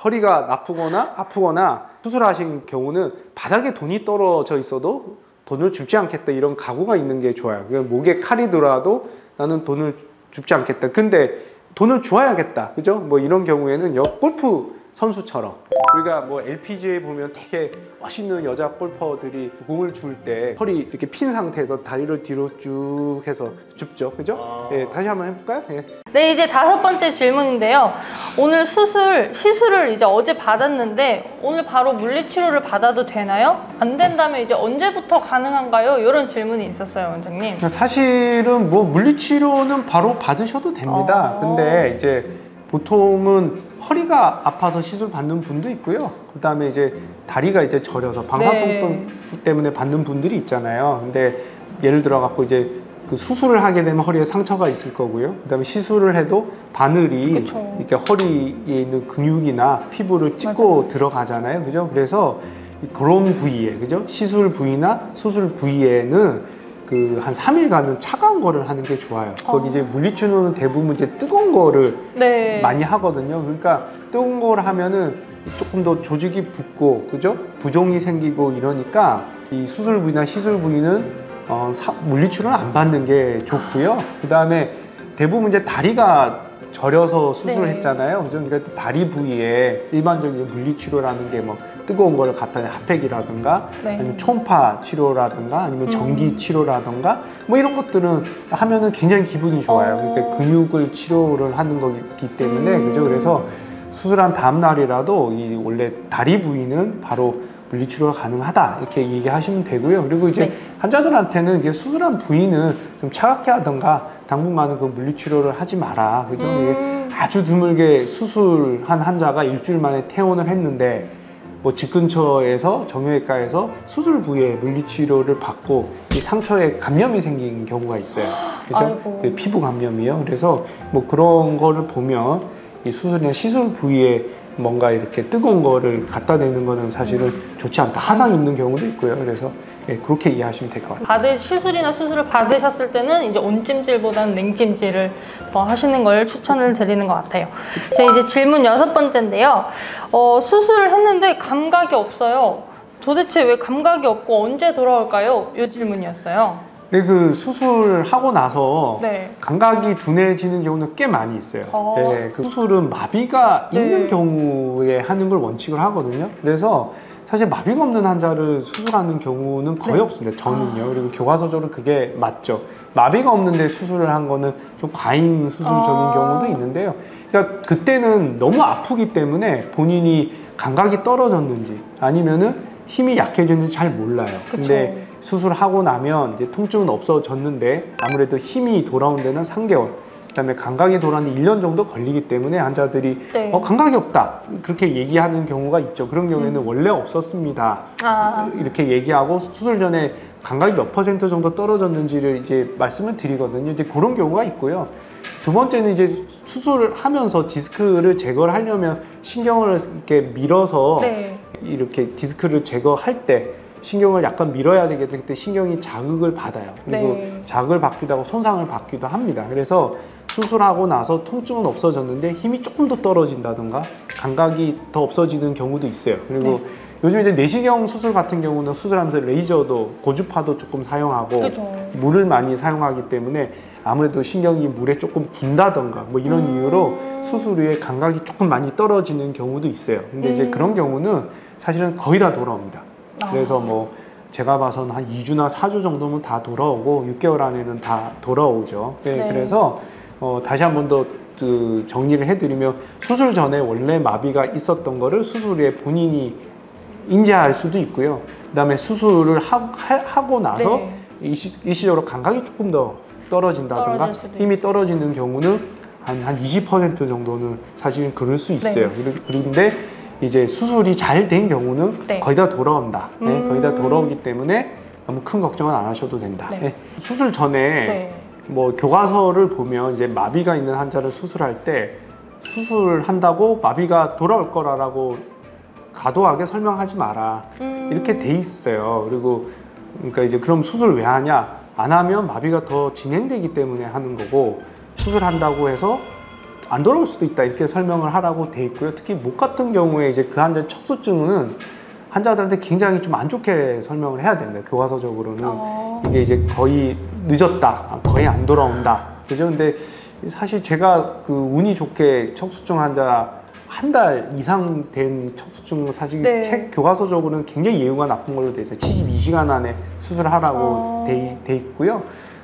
허리가 나쁘거나 아프거나 수술하신 경우는 바닥에 돈이 떨어져 있어도 돈을 줍지 않겠다 이런 각오가 있는 게 좋아요. 목에 칼이 들어와도 나는 돈을 줍지 않겠다. 근데 돈을 주어야겠다. 그죠? 뭐 이런 경우에는 골프 선수처럼 우리가 뭐 LPGA에 보면 되게 멋있는 여자 골퍼들이 공을 줄 때 허리 이렇게 핀 상태에서 다리를 뒤로 쭉 해서 줍죠. 그죠? 예, 다시 한번 해볼까요? 예. 네, 이제 5번째 질문인데요. 오늘 시술을 이제 어제 받았는데 오늘 바로 물리치료를 받아도 되나요? 안 된다면 이제 언제부터 가능한가요? 이런 질문이 있었어요, 원장님. 사실은 뭐 물리치료는 바로 받으셔도 됩니다. 근데 이제 보통은 허리가 아파서 시술 받는 분도 있고요. 그 다음에 이제 다리가 이제 저려서 방사통증 때문에 받는 분들이 있잖아요. 근데 예를 들어 갖고 이제 그 수술을 하게 되면 허리에 상처가 있을 거고요. 그 다음에 시술을 해도 바늘이 이렇게 허리에 있는 근육이나 피부를 찍고 들어가잖아요. 그죠? 그래서 그런 부위에, 그죠? 시술 부위나 수술 부위에는 그 한 3일간은 차가운 거를 하는 게 좋아요. 거기 이제 물리치료는 대부분 이제 뜨거운 거를 많이 하거든요. 그러니까 뜨거운 거를 하면은 조금 더 조직이 붓고, 그죠? 부종이 생기고 이러니까 이 수술 부위나 시술 부위는 물리치료는 안 받는 게 좋고요. 그 다음에 대부분 이제 다리가 저려서 수술을 했잖아요. 그죠? 그러니까 다리 부위에 일반적인 물리치료라는 게 뭐 뜨거운 거를 갖다 핫팩이라든가 아니면 초음파 치료라든가 아니면 전기 치료라든가 뭐 이런 것들은 하면은 굉장히 기분이 좋아요. 그러니까 근육을 치료를 하는 거기 때문에 그죠? 그래서 수술한 다음 날이라도 이 원래 다리 부위는 바로 물리치료가 가능하다 이렇게 얘기하시면 되고요. 그리고 이제 환자들한테는 이게 수술한 부위는 좀 차갑게 하던가 당분간은 그 물리치료를 하지 마라. 그죠? 아주 드물게 수술한 환자가 일주일 만에 퇴원을 했는데 뭐 집 근처에서 정형외과에서 수술 부위에 물리치료를 받고 이 상처에 감염이 생긴 경우가 있어요. 그죠? 피부 감염이요. 그래서 뭐 그런 거를 보면 이 수술이나 시술 부위에 뭔가 이렇게 뜨거운 거를 갖다 대는 거는 사실은 좋지 않다. 화상 입는 경우도 있고요. 그래서 그렇게 이해하시면 될 것 같아요. 시술이나 수술을 받으셨을 때는 이제 온찜질보다는 냉찜질을 더 하시는 걸 추천을 드리는 것 같아요. 저 이제 질문 6번째인데요. 수술을 했는데 감각이 없어요. 도대체 왜 감각이 없고 언제 돌아올까요? 이 질문이었어요. 네, 그 수술하고 나서 감각이 둔해지는 경우는 꽤 많이 있어요. 네, 그 수술은 마비가 있는 경우에 하는 걸 원칙을 하거든요. 그래서 사실 마비가 없는 환자를 수술하는 경우는 거의 없습니다. 저는요. 그리고 교과서적으로 그게 맞죠. 마비가 없는데 수술을 한 거는 좀 과잉 수술적인 경우도 있는데요. 그러니까 그때는 너무 아프기 때문에 본인이 감각이 떨어졌는지 아니면은 힘이 약해졌는지 잘 몰라요. 근데 수술하고 나면 이제 통증은 없어졌는데 아무래도 힘이 돌아온 데는 3개월, 그다음에 감각이 돌아오는 1년 정도 걸리기 때문에 환자들이 감각이 없다 그렇게 얘기하는 경우가 있죠. 그런 경우에는 원래 없었습니다. 이렇게 얘기하고 수술 전에 감각이 몇 % 정도 떨어졌는지를 이제 말씀을 드리거든요. 이제 그런 경우가 있고요. 두 번째는 이제 수술을 하면서 디스크를 제거를 하려면 신경을 이렇게 밀어서 이렇게 디스크를 제거할 때 신경을 약간 밀어야 되기 때문에 그때 신경이 자극을 받아요. 그리고 자극을 받기도 하고 손상을 받기도 합니다. 그래서 수술하고 나서 통증은 없어졌는데 힘이 조금 더 떨어진다든가 감각이 더 없어지는 경우도 있어요. 그리고 요즘 이제 내시경 수술 같은 경우는 수술하면서 레이저도 고주파도 조금 사용하고 물을 많이 사용하기 때문에 아무래도 신경이 물에 조금 분다던가 뭐 이런 이유로 수술 후에 감각이 조금 많이 떨어지는 경우도 있어요. 근데 이제 그런 경우는 사실은 거의 다 돌아옵니다. 그래서 뭐 제가 봐서는 한 2주나 4주 정도면 다 돌아오고 6개월 안에는 다 돌아오죠. 그래서 다시 한 번 더 그 정리를 해드리면 수술 전에 원래 마비가 있었던 거를 수술 후에 본인이 인지할 수도 있고요. 그 다음에 수술을 하고 나서 일시적으로 감각이 조금 더 떨어진다든가 힘이 떨어지는 경우는 한 20% 정도는 사실은 그럴 수 있어요. 그런데 이제 수술이 잘 된 경우는 거의 다 돌아온다. 거의 다 돌아오기 때문에 너무 큰 걱정은 안 하셔도 된다. 수술 전에 뭐 교과서를 보면 이제 마비가 있는 환자를 수술할 때 수술한다고 마비가 돌아올 거라고 과도하게 설명하지 마라 이렇게 돼 있어요. 그리고 그러니까 이제 그럼 수술 왜 하냐? 안 하면 마비가 더 진행되기 때문에 하는 거고 수술한다고 해서 안 돌아올 수도 있다 이렇게 설명을 하라고 돼 있고요. 특히 목 같은 경우에 이제 그 환자 척수증은 환자들한테 굉장히 좀 안 좋게 설명을 해야 됩니다. 교과서적으로는 이게 이제 거의 늦었다, 거의 안 돌아온다, 그죠? 근데 사실 제가 그 운이 좋게 척수증 환자 한 달 이상 된 척수증 사실 네. 책 교과서적으로는 굉장히 예후가 나쁜 걸로 돼 있어요. 72시간 안에 수술하라고 돼 있고요.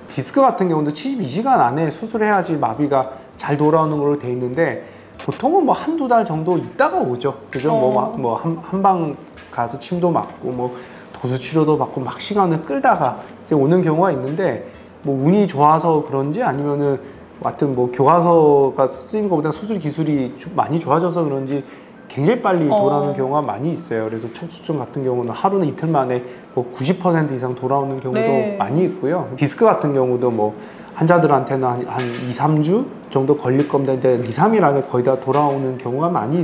디스크 같은 경우도 72시간 안에 수술해야지 마비가 잘 돌아오는 걸로 돼 있는데 보통은 뭐 한두 달 정도 있다가 오죠. 그죠? 뭐 한방 가서 침도 맞고 뭐 도수 치료도 받고 막 시간을 끌다가 이제 오는 경우가 있는데 뭐 운이 좋아서 그런지 아니면은 하여튼 뭐 교과서가 쓰인 것보다 수술 기술이 좀 많이 좋아져서 그런지 굉장히 빨리 돌아오는 경우가 많이 있어요. 그래서 척수증 같은 경우는 하루나 이틀 만에 뭐 90% 이상 돌아오는 경우도 네. 많이 있고요. 디스크 같은 경우도 뭐 환자들한테는 한 2, 3주 정도 걸릴 겁니다. 근데 2, 3일 안에 거의 다 돌아오는 경우가 많이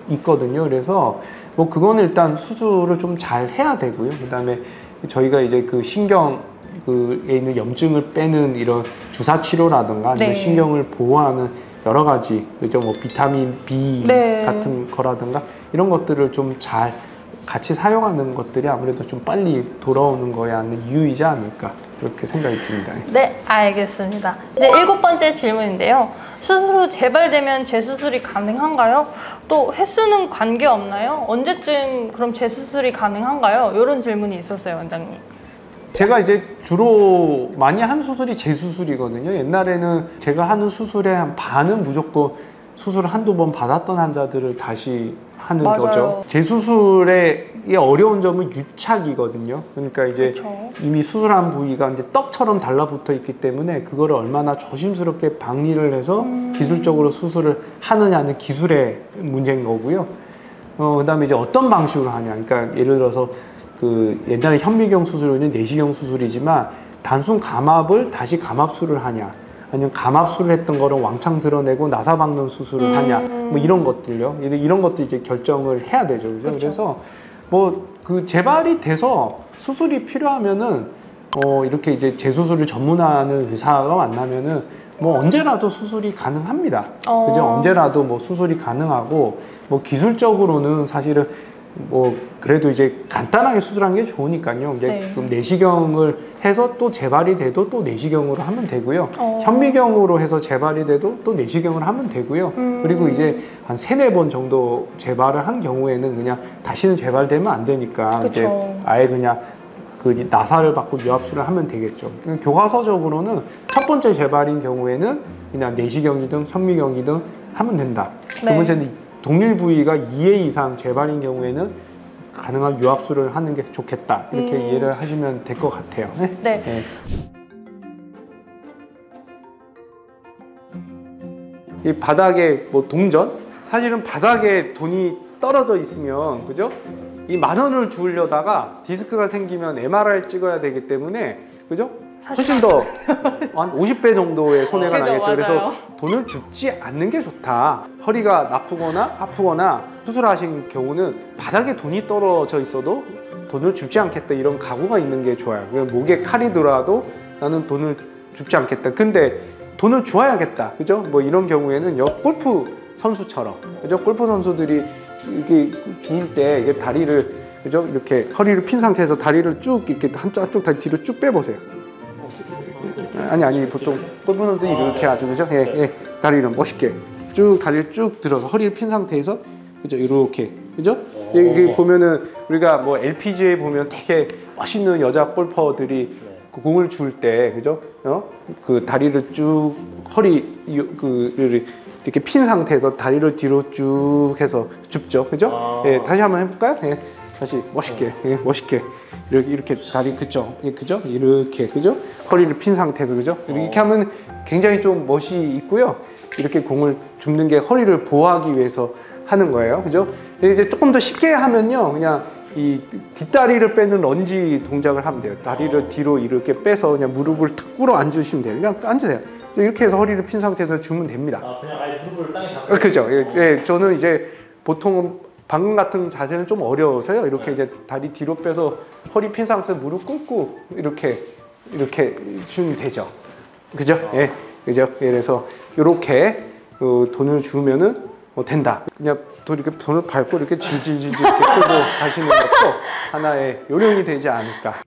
있거든요. 그래서 뭐 그거는 일단 수술을 좀 잘 해야 되고요. 그다음에 저희가 이제 그 신경에 있는 염증을 빼는 이런 주사 치료라든가 아니면 네. 신경을 보호하는 여러 가지 그죠? 뭐 비타민 B 네. 같은 거라든가 이런 것들을 좀 잘 같이 사용하는 것들이 아무래도 좀 빨리 돌아오는 거에 하는 이유이지 않을까 그렇게 생각이 듭니다. 네, 알겠습니다. 이제 7번째 질문인데요. 수술 후 재발되면 재수술이 가능한가요? 또 횟수는 관계없나요? 언제쯤 그럼 재수술이 가능한가요? 이런 질문이 있었어요, 원장님. 제가 이제 주로 많이 한 수술이 재수술이거든요. 옛날에는 제가 하는 수술의 한 반은 무조건 수술을 한두 번 받았던 환자들을 다시 하는 맞아요. 거죠. 재수술의 어려운 점은 유착이거든요. 그러니까 이제 그렇죠. 이미 수술한 부위가 이제 떡처럼 달라붙어 있기 때문에 그거를 얼마나 조심스럽게 박리를 해서 기술적으로 수술을 하느냐는 기술의 문제인 거고요. 그다음에 이제 어떤 방식으로 하냐. 그러니까 예를 들어서 그 옛날에 현미경 수술은 내시경 수술이지만 단순 감압을 다시 감압술을 하냐. 아니면 감압술을 했던 거를 왕창 드러내고 나사 박는 수술을 하냐 뭐 이런 것들요. 이런 것도 이제 결정을 해야 되죠. 그죠? 그렇죠. 그래서 뭐 그 재발이 돼서 수술이 필요하면은 이렇게 이제 재수술을 전문하는 의사가 만나면은 뭐 언제라도 수술이 가능합니다. 그죠? 언제라도 뭐 수술이 가능하고 뭐 기술적으로는 사실은 뭐 그래도 이제 간단하게 수술하는 게 좋으니까요. 이제 네. 그럼 내시경을 해서 또 재발이 돼도 또 내시경으로 하면 되고요. 현미경으로 해서 재발이 돼도 또 내시경을 하면 되고요. 그리고 이제 한 3-4번 정도 재발을 한 경우에는 그냥 다시는 재발되면 안 되니까 그쵸. 이제 아예 그냥 그 나사를 받고 유압술을 하면 되겠죠. 교과서적으로는 첫 번째 재발인 경우에는 그냥 내시경이든 현미경이든 하면 된다. 네. 두 번째는 동일 부위가 2회 이상 재발인 경우에는 가능한 유압술을 하는 게 좋겠다. 이렇게 이해를 하시면 될 것 같아요. 네. 네. 네. 이 바닥에 뭐 동전? 사실은 바닥에 돈이 떨어져 있으면 그죠? 이 10,000원을 주우려다가 디스크가 생기면 MRI를 찍어야 되기 때문에 그죠? 훨씬 더 한 50배 정도의 손해가 그죠, 나겠죠. 맞아요. 그래서 돈을 줍지 않는 게 좋다. 허리가 나쁘거나 아프거나 수술하신 경우는 바닥에 돈이 떨어져 있어도 돈을 줍지 않겠다 이런 각오가 있는 게 좋아요. 목에 칼이 들어와도 나는 돈을 줍지 않겠다. 근데 돈을 주어야겠다. 그죠? 뭐 이런 경우에는 골프 선수처럼 그죠? 골프 선수들이 이렇게 주울 때 이게 다리를 그죠? 이렇게 허리를 핀 상태에서 다리를 쭉 이렇게 한쪽 다리 뒤로 쭉 빼보세요. 아니 보통 골프 선수들이 이렇게 하죠. 그죠? 예. 다리를 멋있게 쭉 다리를 쭉 들어서 허리를 핀 상태에서 그죠? 이렇게 그죠? 여기 보면은 우리가 뭐 LPGA에 보면 되게 멋있는 여자 골퍼들이 그 공을 줄 때 그죠? 그 다리를 쭉 허리 이렇게 핀 상태에서 다리를 뒤로 쭉 해서 줍죠. 그죠? 예, 다시 한번 해볼까요? 예, 다시 멋있게 예, 멋있게 이렇게 다리 그죠? 예, 그죠? 이렇게 그죠? 허리를 핀 상태에서 그죠? 이렇게 하면 굉장히 좀 멋이 있고요. 이렇게 공을 줍는 게 허리를 보호하기 위해서 하는 거예요. 그죠? 이제 조금 더 쉽게 하면요. 그냥 이 뒷다리를 빼는 런지 동작을 하면 돼요. 다리를 뒤로 이렇게 빼서 그냥 무릎을 탁 꿇어 앉으시면 돼요. 그냥 앉으세요. 이렇게 해서 허리를 핀 상태에서 주면 됩니다. 그냥 아예 무릎을 땅에 닿고. 그죠? 예, 저는 이제 보통은 방금 같은 자세는 좀 어려워서요. 이렇게 이제 다리 뒤로 빼서 허리 핀 상태에서 무릎 꿇고 이렇게 주면 되죠. 그죠? 예, 그죠? 그래서 이렇게 그 돈을 주면은 된다. 그냥 이렇게 돈을 밟고 이렇게 질질질질 이렇게 끌고 가시는 것도 하나의 요령이 되지 않을까.